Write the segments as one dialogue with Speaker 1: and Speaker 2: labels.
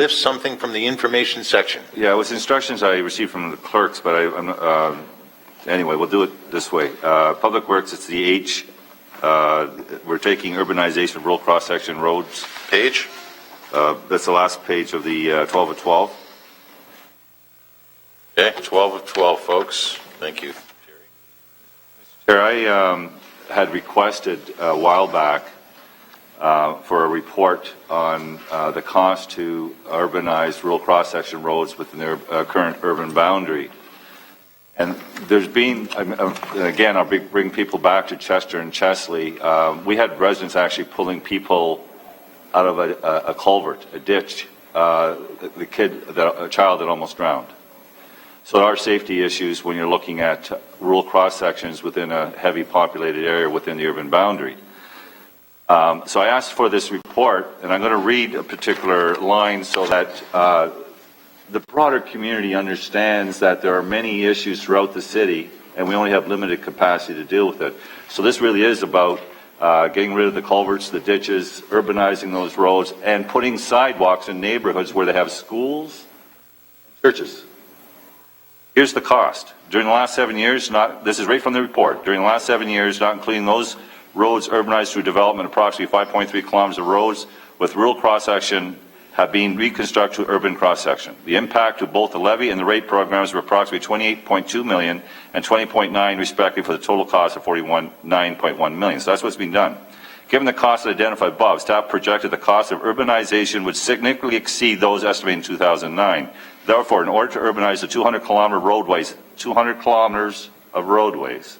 Speaker 1: lift something from the information section.
Speaker 2: Yeah, it was instructions I received from the clerks, but anyway, we'll do it this way. Public Works, it's the H. We're taking urbanization, rural cross-section roads.
Speaker 1: Page?
Speaker 2: That's the last page of the 12 of 12.
Speaker 1: Okay, 12 of 12, folks. Thank you, Terry.
Speaker 2: Chair, I had requested a while back for a report on the cost to urbanize rural cross-section roads within their current urban boundary. And there's been, again, I'll bring people back to Chester and Chesley. We had residents actually pulling people out of a culvert, a ditch, a child that almost drowned. So there are safety issues when you're looking at rural cross-sections within a heavy populated area within the urban boundary. So I asked for this report, and I'm going to read a particular line so that the broader community understands that there are many issues throughout the city, and we only have limited capacity to deal with it. So this really is about getting rid of the culverts, the ditches, urbanizing those roads, and putting sidewalks in neighborhoods where they have schools, churches. Here's the cost. During the last 7 years, this is right from the report, during the last 7 years, not including those roads urbanized through development, approximately 5.3 kilometers of roads with rural cross-section have been reconstructed to urban cross-section. The impact to both the levy and the rate programs were approximately $28.2 million and $20.9 respectively for the total cost of $49.1 million. So that's what's been done. Given the costs identified above, staff projected the cost of urbanization would significantly exceed those estimated in 2009. Therefore, in order to urbanize the 200-kilometer roadways, 200 kilometers of roadways,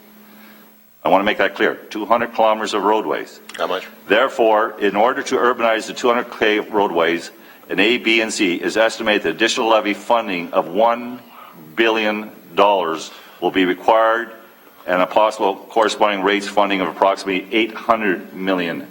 Speaker 2: I want to make that clear, 200 kilometers of roadways.
Speaker 1: How much?
Speaker 2: Therefore, in order to urbanize the 200K roadways, an A, B, and C is estimated that additional levy funding of $1 billion will be required and a possible corresponding rates funding of approximately $800 million.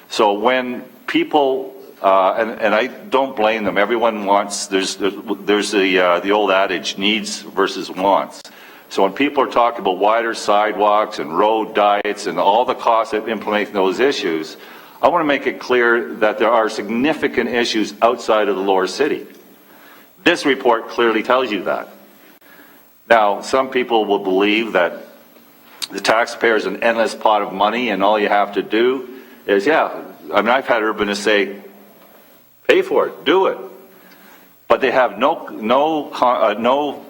Speaker 2: So when people, and I don't blame them, everyone wants, there's the old adage, needs versus wants. So when people are talking about wider sidewalks and road diets and all the costs of implementing those issues, I want to make it clear that there are significant issues outside of the lower city. This report clearly tells you that. Now, some people will believe that the taxpayer is an endless pot of money and all you have to do is, I've had urbanists say, pay for it, do it. But they have no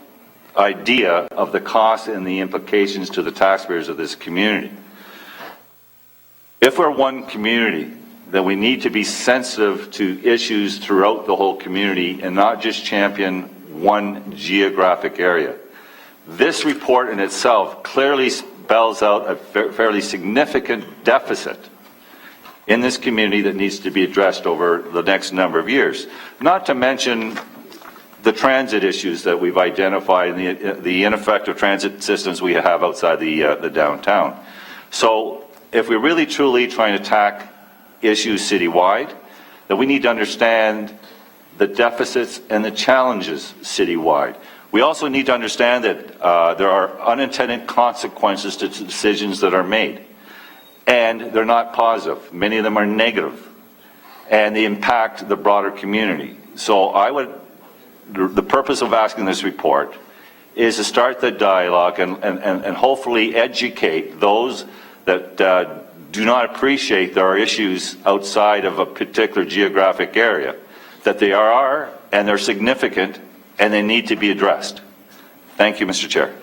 Speaker 2: idea of the cost and the implications to the taxpayers of this community. If we're one community, then we need to be sensitive to issues throughout the whole community and not just champion one geographic area. This report in itself clearly spells out a fairly significant deficit in this community that needs to be addressed over the next number of years. Not to mention the transit issues that we've identified and the ineffective transit systems we have outside the downtown. So if we're really truly trying to attack issues citywide, then we need to understand the deficits and the challenges citywide. We also need to understand that there are unintended consequences to decisions that are made. And they're not positive. Many of them are negative. And they impact the broader community. So the purpose of asking this report is to start the dialogue and hopefully educate those that do not appreciate there are issues outside of a particular geographic area, that they are and they're significant and they need to be addressed. Thank you, Mr. Chair.